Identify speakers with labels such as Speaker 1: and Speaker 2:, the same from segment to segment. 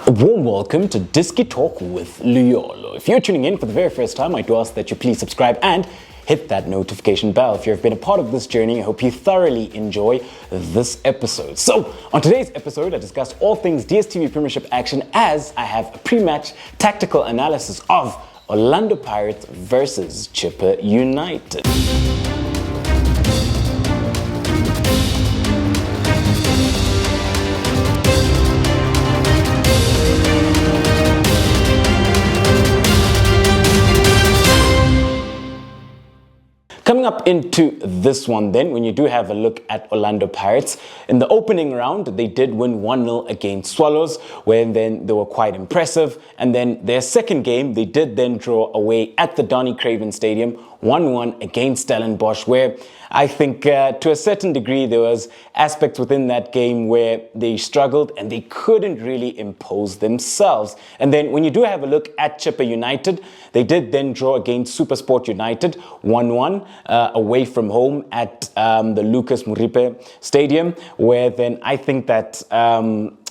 Speaker 1: A warm welcome to Disky Talk with Luyolo. If you're tuning in for the very first time, I do ask that you please subscribe and hit that notification bell. If you've been a part of this journey, I hope you thoroughly enjoy this episode. So, on today's episode, I discuss all things Dstv Premiership action as I have a pre-match tactical analysis of Orlando Pirates versus Chippa United. Coming up into this one then, when you do have a look at Orlando Pirates, in the opening round, they did win 1-0 against Swallows, where then they were quite impressive. And then their second game, they did then draw away at the Donny Craven Stadium, 1-1 against Stellenbosch, where I think to a certain degree there was aspects within that game where they struggled and they couldn't really impose themselves. And then when you do have a look at Chippa United, they did then draw against Supersport United 1-1 away from home at the Lucas Muripe Stadium, where then I think that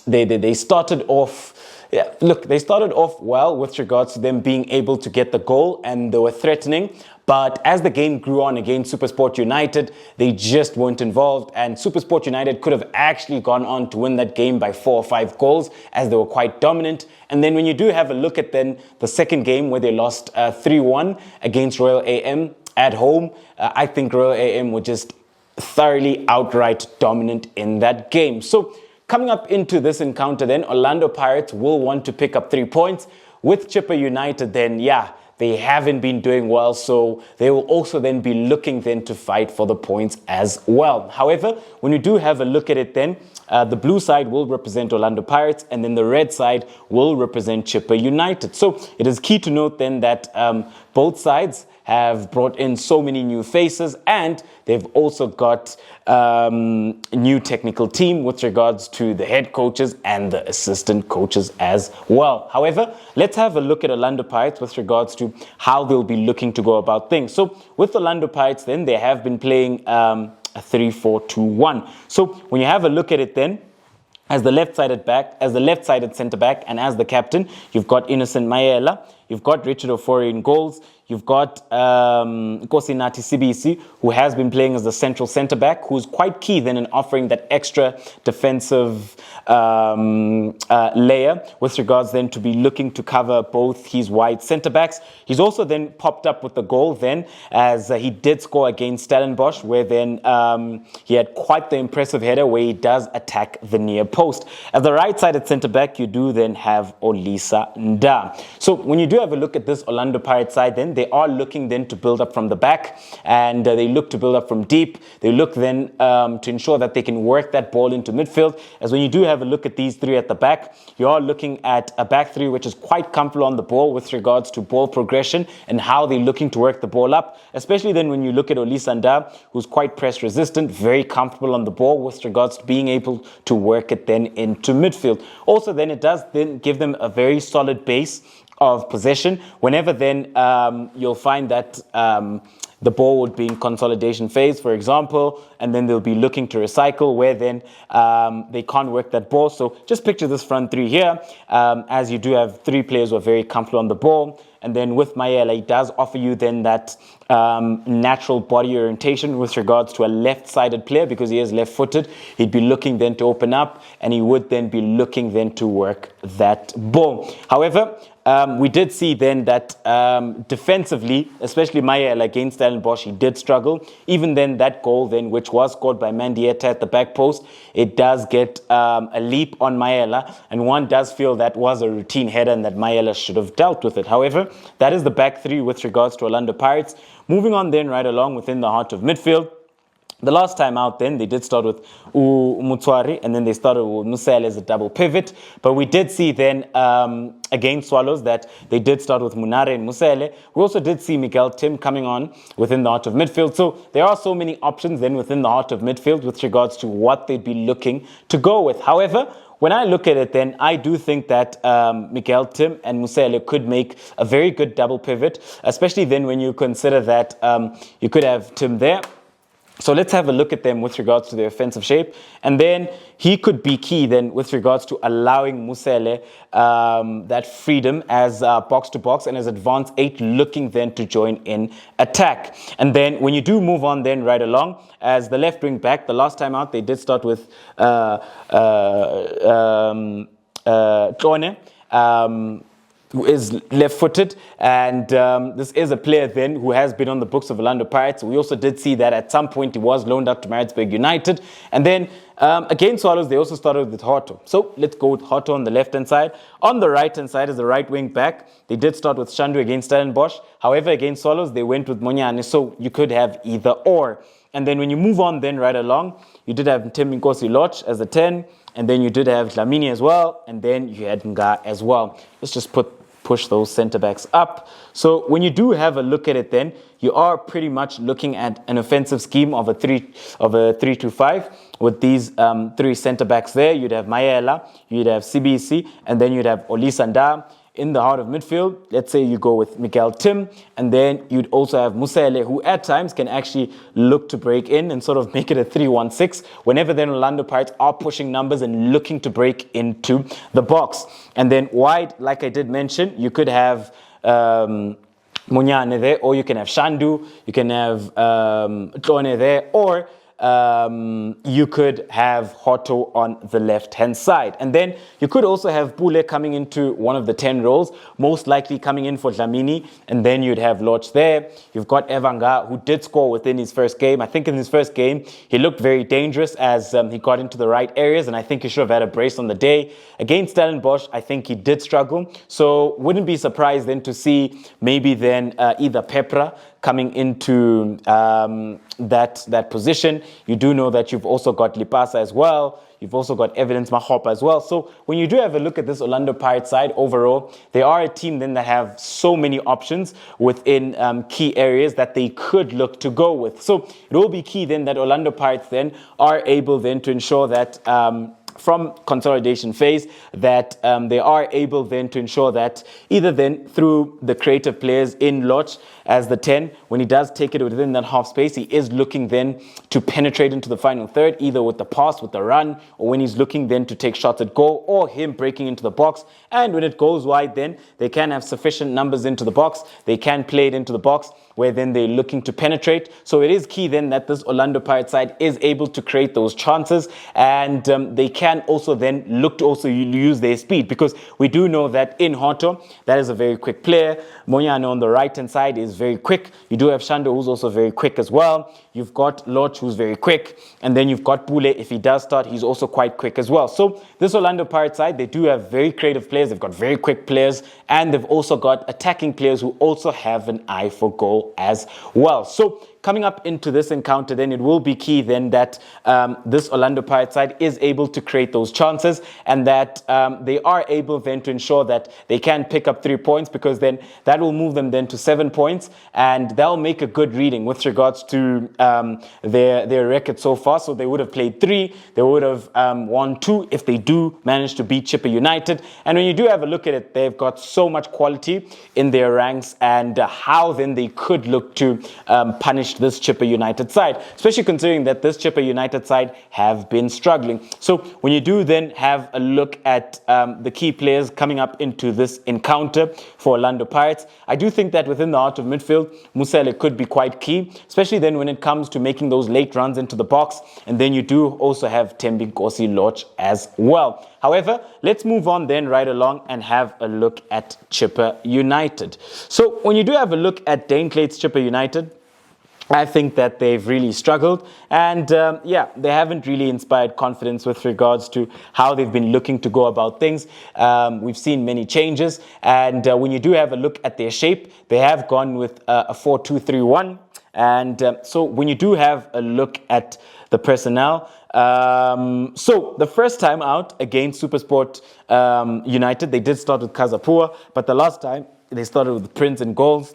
Speaker 1: they started off. Yeah, look, they started off well with regards to them being able to get the goal and they were threatening. But as the game grew on against Supersport United, they just weren't involved. And Supersport United could have actually gone on to win that game by 4 or 5 goals as they were quite dominant. And then when you do have a look at then the second game where they lost 3-1 against Royal AM at home, I think Royal AM were just thoroughly outright dominant in that game. So coming up into this encounter then, Orlando Pirates will want to pick up 3 points. With Chippa United then, they haven't been doing well, so they will also then be looking then to fight for the points as well. However, when you do have a look at it then, the blue side will represent Orlando Pirates and then the red side will represent Chippa United. So it is key to note then that both sides have brought in so many new faces and they've also got a new technical team with regards to the head coaches and the assistant coaches as well. However, let's have a look at Orlando Pirates with regards to how they'll be looking to go about things. So with Orlando Pirates then, they have been playing a 3-4-2-1. So when you have a look at it then, as the left-sided centre back and as the captain, you've got Innocent Mayela, you've got Richard Ofori in goals, you've got Kosinati Sibisi, who has been playing as the central centre-back, who's quite key then in offering that extra defensive layer with regards then to be looking to cover both his wide centre-backs. He's also then popped up with the goal then as he did score against Stellenbosch, where then he had quite the impressive header where he does attack the near post. As the right-sided centre-back, you do then have Olisa Nda. So when you do have a look at this Orlando Pirates side then, they are looking then to build up from the back and they look to build up from deep. They look then to ensure that they can work that ball into midfield. As when you do have a look at these three at the back, you are looking at a back three which is quite comfortable on the ball with regards to ball progression and how they're looking to work the ball up, especially then when you look at Olisa Nda, who's quite press resistant, very comfortable on the ball with regards to being able to work it then into midfield. Also then it does then give them a very solid base of possession. Whenever then you'll find that the ball would be in consolidation phase, for example, and then they'll be looking to recycle where then they can't work that ball. So just picture this front three here, as you do have 3 players who are very comfortable on the ball. And then with Mayela, he does offer you then that natural body orientation with regards to a left-sided player because he is left-footed. He'd be looking then to open up and he would then be looking then to work that ball. However, we did see then that defensively, especially Mayela against Stellenbosch, he did struggle. Even then that goal then, which was scored by Mandieta at the back post, it does get a leap on Mayela and one does feel that was a routine header and that Mayela should have dealt with it. However, that is the back three with regards to Orlando Pirates. Moving on then right along within the heart of midfield. The last time out then, they did start with Umutswari and then they started with Musele as a double pivot. But we did see then against Swallows that they did start with Munare and Musele. We also did see Miguel Tim coming on within the heart of midfield. So there are so many options then within the heart of midfield with regards to what they'd be looking to go with. However, when I look at it then, I do think that Miguel Tim and Musele could make a very good double pivot, especially then when you consider that you could have Tim there So let's have a look at them with regards to their offensive shape. And then he could be key then with regards to allowing Musele that freedom as box to box and as advanced 8 looking then to join in attack. And then when you do move on then right along as the left wing back, the last time out they did start with Tlone. Who is left-footed, and this is a player then who has been on the books of Orlando Pirates. We also did see that at some point he was loaned out to Maritzburg United, and then against Swallows they also started with Hoto. So let's go with Hoto on the left-hand side. On the right-hand side is the right wing back. They did start with Shandu against Stellenbosch. However, against Swallows they went with Monyane, so you could have either or. And then when you move on then right along, you did have Nkosi Loch as a 10, and then you did have Dlamini as well, and then you had Nga as well. Let's just push those centre backs up. So when you do have a look at it then, you are pretty much looking at an offensive scheme of a 3-2-5 with these 3 centre backs there. You'd have Mayela, you'd have CBC, and then you'd have Olisanda. In the heart of midfield, let's say you go with Miguel Tim, and then you'd also have Musele, who at times can actually look to break in and sort of make it a 3-1-6 whenever then Orlando Pirates are pushing numbers and looking to break into the box. And then wide, like I did mention, you could have Munyane there, or you can have Shandu, you can have Tlone there, or you could have Hoto on the left-hand side. And then you could also have Pule coming into one of the 10 roles, most likely coming in for Dlamini, and then you'd have Loch there. You've got Evanga, who did score within his first game. I think in his first game, he looked very dangerous as he got into the right areas, and I think he should have had a brace on the day. Against Stellenbosch, I think he did struggle, so wouldn't be surprised then to see maybe then either Pepra coming into that position. You do know that you've also got Lipasa as well. You've also got Evidence Mahopa as well. So when you do have a look at this Orlando Pirates side overall, they are a team then that have so many options within key areas that they could look to go with. So it will be key then that Orlando Pirates then are able then to ensure that from consolidation phase that they are able then to ensure that either then through the creative players in Loch as the 10, when he does take it within that half space, he is looking then to penetrate into the final third, either with the pass, with the run, or when he's looking then to take shots at goal, or him breaking into the box. And when it goes wide, then they can have sufficient numbers into the box. They can play it into the box where then they're looking to penetrate. So it is key then that this Orlando Pirates side is able to create those chances, and they can also then look to also use their speed, because we do know that in Hoto, that is a very quick player. Monyane on the right-hand side is very quick. You do have Shando, who's also very quick as well. You've got Loch, who's very quick. And then you've got Pule. If he does start, he's also quite quick as well. So this Orlando Pirates side, they do have very creative players. They've got very quick players. And they've also got attacking players who also have an eye for goal as well. So coming up into this encounter, then it will be key then that this Orlando Pirates side is able to create those chances, and that they are able then to ensure that they can pick up 3 points, because then that will move them then to 7 points, and they'll make a good reading with regards to their record so far. So they would have played 3, they would have won 2 if they do manage to beat Chippa United. And when you do have a look at it, they've got so much quality in their ranks, and how then they could look to punish this Chippa United side, especially considering that this Chippa United side have been struggling. So when you do then have a look at the key players coming up into this encounter for Orlando Pirates, I do think that within the heart of midfield, Musele could be quite key, especially then when it comes to making those late runs into the box. And then you do also have Nkosi Loch as well. However, let's move on then right along and have a look at Chippa United. So when you do have a look at Dane Clate's Chippa United, I think that they've really struggled, and yeah, they haven't really inspired confidence with regards to how they've been looking to go about things. We've seen many changes, and when you do have a look at their shape, they have gone with a 4-2-3-1, and so when you do have a look at the personnel, so the first time out against Supersport United, they did start with Kazapua, but the last time they started with Prince in goals.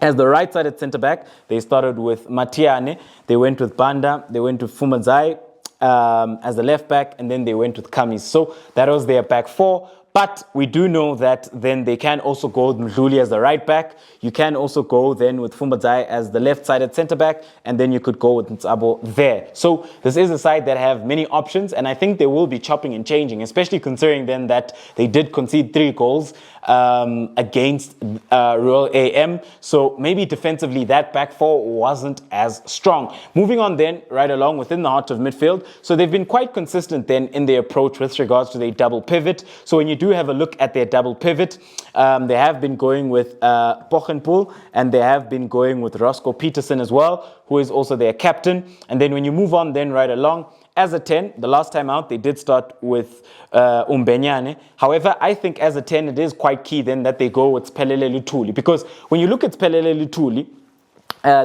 Speaker 1: As the right-sided centre-back, they started with Matiane, they went with Banda, they went with Fumazai as the left-back, and then they went with Kamis. So that was their back four. But we do know that then they can also go with Mdluli as the right back. You can also go then with Fumbadzai as the left-sided centre-back, and then you could go with Ntsabo there. So this is a side that have many options, and I think they will be chopping and changing, especially considering then that they did concede 3 goals against Royal AM. So maybe defensively that back four wasn't as strong. Moving on then, right along within the heart of midfield. So they've been quite consistent then in their approach with regards to their double pivot. So when you do have a look at their double pivot, they have been going with Pochenpoel, and they have been going with Roscoe Peterson as well, who is also their captain. And then when you move on then right along, as a 10, the last time out, they did start with Umbenyane. However, I think as a 10, it is quite key then that they go with Pelele Lutuli. Because when you look at Pelele Lutuli,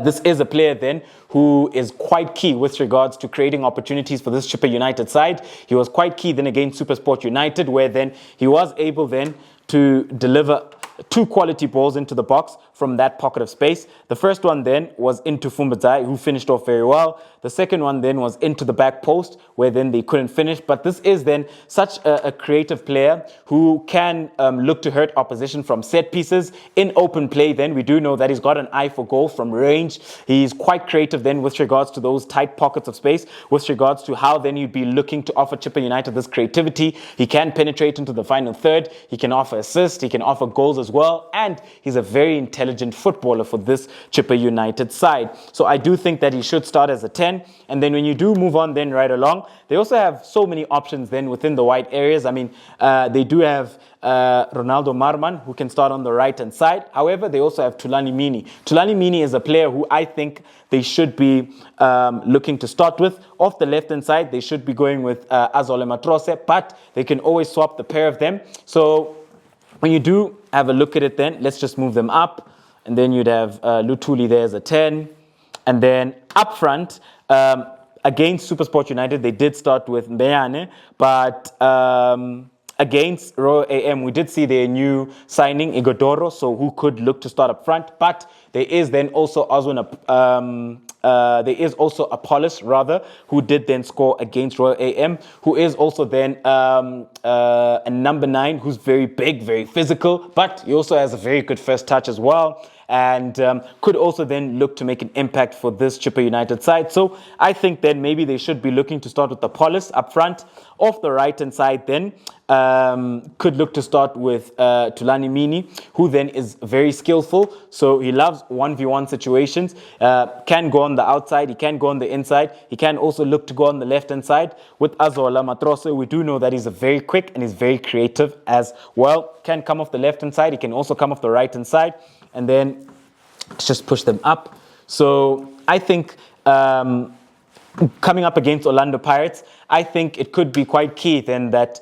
Speaker 1: this is a player then who is quite key with regards to creating opportunities for this Chippa United side. He was quite key then against SuperSport United, where then he was able then to deliver 2 quality balls into the box from that pocket of space. The first one then was into Fumbadzai, who finished off very well. The second one then was into the back post, where then they couldn't finish. But this is then such a creative player who can look to hurt opposition from set pieces. In open play then, we do know that he's got an eye for goal from range. He's quite creative then with regards to those tight pockets of space, with regards to how then you'd be looking to offer Chippa United this creativity. He can penetrate into the final third. He can offer assists. He can offer goals as well. And he's a very intelligent footballer for this Chippa United side. So I do think that he should start as a 10. And then when you do move on then right along, they also have so many options then within the wide areas. I mean, they do have Ronaldo Marman, who can start on the right-hand side. However, they also have Tulani Mini. Tulani Mini is a player who I think they should be looking to start with. Off the left-hand side, they should be going with Azole Matrose, but they can always swap the pair of them. So when you do have a look at it then, let's just move them up. And then you'd have Lutuli there as a 10. And then up front, against SuperSport United, they did start with Mbeyane, but against Royal AM, we did see their new signing, Igodoro, so who could look to start up front. But there is then also Apollos, rather, who did then score against Royal AM, who is also then a number 9, who's very big, very physical, but he also has a very good first touch as well, and could also then look to make an impact for this Chippa United side. So I think then maybe they should be looking to start with Apollos up front. Off the right-hand side then, could look to start with Tulani Mini, who then is very skillful. So he loves 1v1 situations, can go on the outside, he can go on the inside, he can also look to go on the left-hand side. With Azola Matrose, we do know that he's very quick and he's very creative as well. Can come off the left-hand side, he can also come off the right-hand side, and then just push them up. So I think coming up against Orlando Pirates, I think it could be quite key then that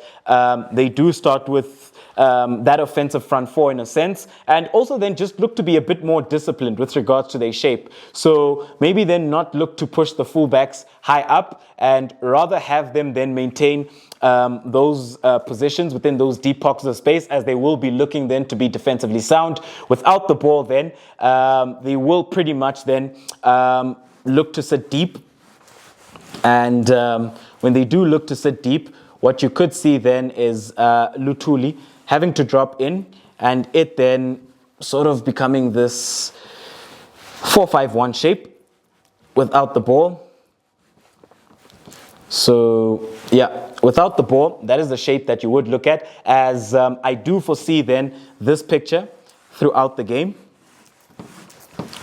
Speaker 1: they do start with that offensive front four in a sense, and also then just look to be a bit more disciplined with regards to their shape. So maybe then not look to push the fullbacks high up, and rather have them then maintain those positions within those deep pockets of space, as they will be looking then to be defensively sound. Without the ball then, they will pretty much then look to sit deep. And when they do look to sit deep, what you could see then is Lutuli having to drop in, and it then sort of becoming this 4-5-1 shape without the ball. So yeah, without the ball, that is the shape that you would look at, as I do foresee then this picture throughout the game,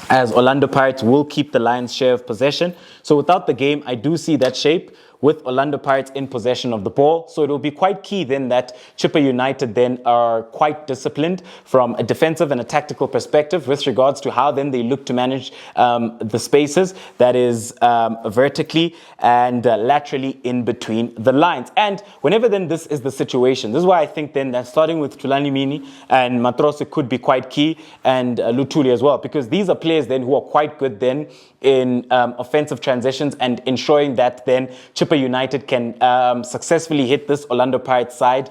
Speaker 1: as Orlando Pirates will keep the lion's share of possession. So without the game, I do see that shape with Orlando Pirates in possession of the ball. So it will be quite key then that Chippa United then are quite disciplined from a defensive and a tactical perspective with regards to how then they look to manage the spaces, that is vertically and laterally in between the lines. And whenever then this is the situation, this is why I think then that starting with Tulani Mini and Matrose could be quite key, and Lutuli as well, because these are players then who are quite good then in offensive transitions and ensuring that then Chippa United can successfully hit this Orlando Pirates side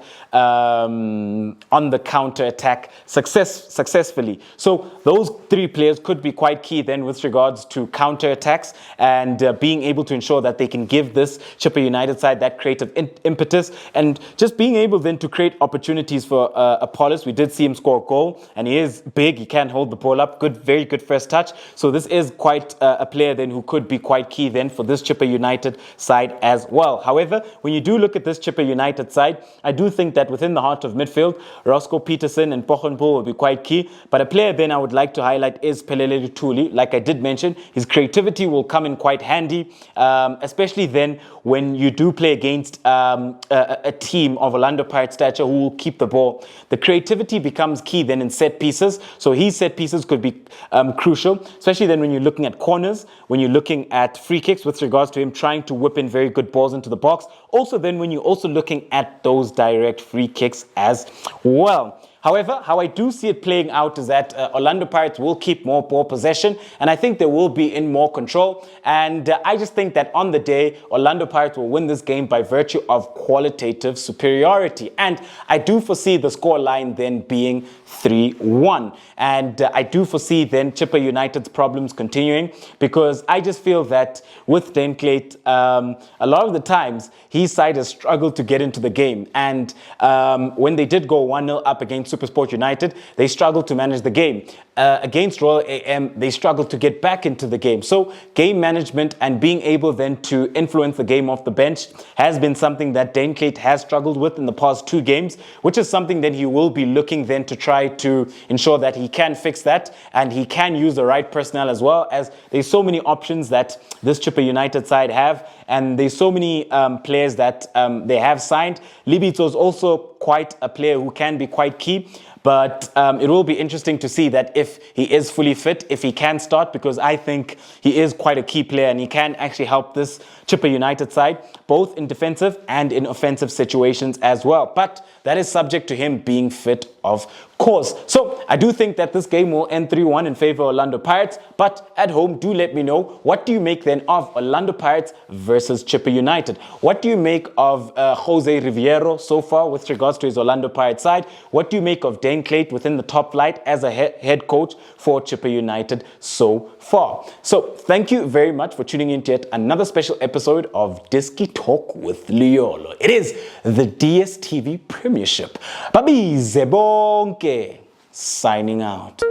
Speaker 1: on the counter-attack successfully. So those three players could be quite key then with regards to counter-attacks and being able to ensure that they can give this Chippa United side that creative impetus and just being able then to create opportunities for Apollos. We did see him score a goal, and he is big. He can hold the ball up. Very good first touch. So this is quite a player then who could be quite key then for this Chippa United side as well. However, when you do look at this Chippa United side, I do think that within the heart of midfield, Roscoe Peterson and Pochenpo will be quite key. But a player then I would like to highlight is Pelele Tuli. Like I did mention, his creativity will come in quite handy, especially then when you do play against a team of Orlando Pirates stature who will keep the ball. The creativity becomes key then in set pieces. So his set pieces could be crucial, especially then when you're looking at corners, when you're looking at free kicks with regards to him trying to whip in very good balls into the box. Also then when you're also looking at those direct free kicks as well. However, how I do see it playing out is that Orlando Pirates will keep more ball possession, and I think they will be in more control. And I just think that on the day, Orlando Pirates will win this game by virtue of qualitative superiority. And I do foresee the score line then being 3-1. And I do foresee then Chippa United's problems continuing, because I just feel that with Denclate, a lot of the times, his side has struggled to get into the game. And when they did go 1-0 up against SuperSport United, they struggled to manage the game. Against Royal AM, they struggled to get back into the game. So game management and being able then to influence the game off the bench has been something that Denclate has struggled with in the past 2 games, which is something that he will be looking then to try to ensure that he can fix that and he can use the right personnel, as well as there's so many options that this Chippa United side have, and there's so many players that they have signed. Libito is also quite a player who can be quite key. But it will be interesting to see that if he is fully fit, if he can start, because I think he is quite a key player and he can actually help this Chippa United side, both in defensive and in offensive situations as well. But that is subject to him being fit, of course. So I do think that this game will end 3-1 in favor of Orlando Pirates. But at home, do let me know, what do you make then of Orlando Pirates versus Chippa United? What do you make of Jose Riviero so far with regards to his Orlando Pirates side? What do you make of Denclate within the top flight as a head coach for Chippa United so far? So thank you very much for tuning in to yet another special episode of Diski Talk with Liolo. It is the DSTV Premiership. Babize bonke, signing out.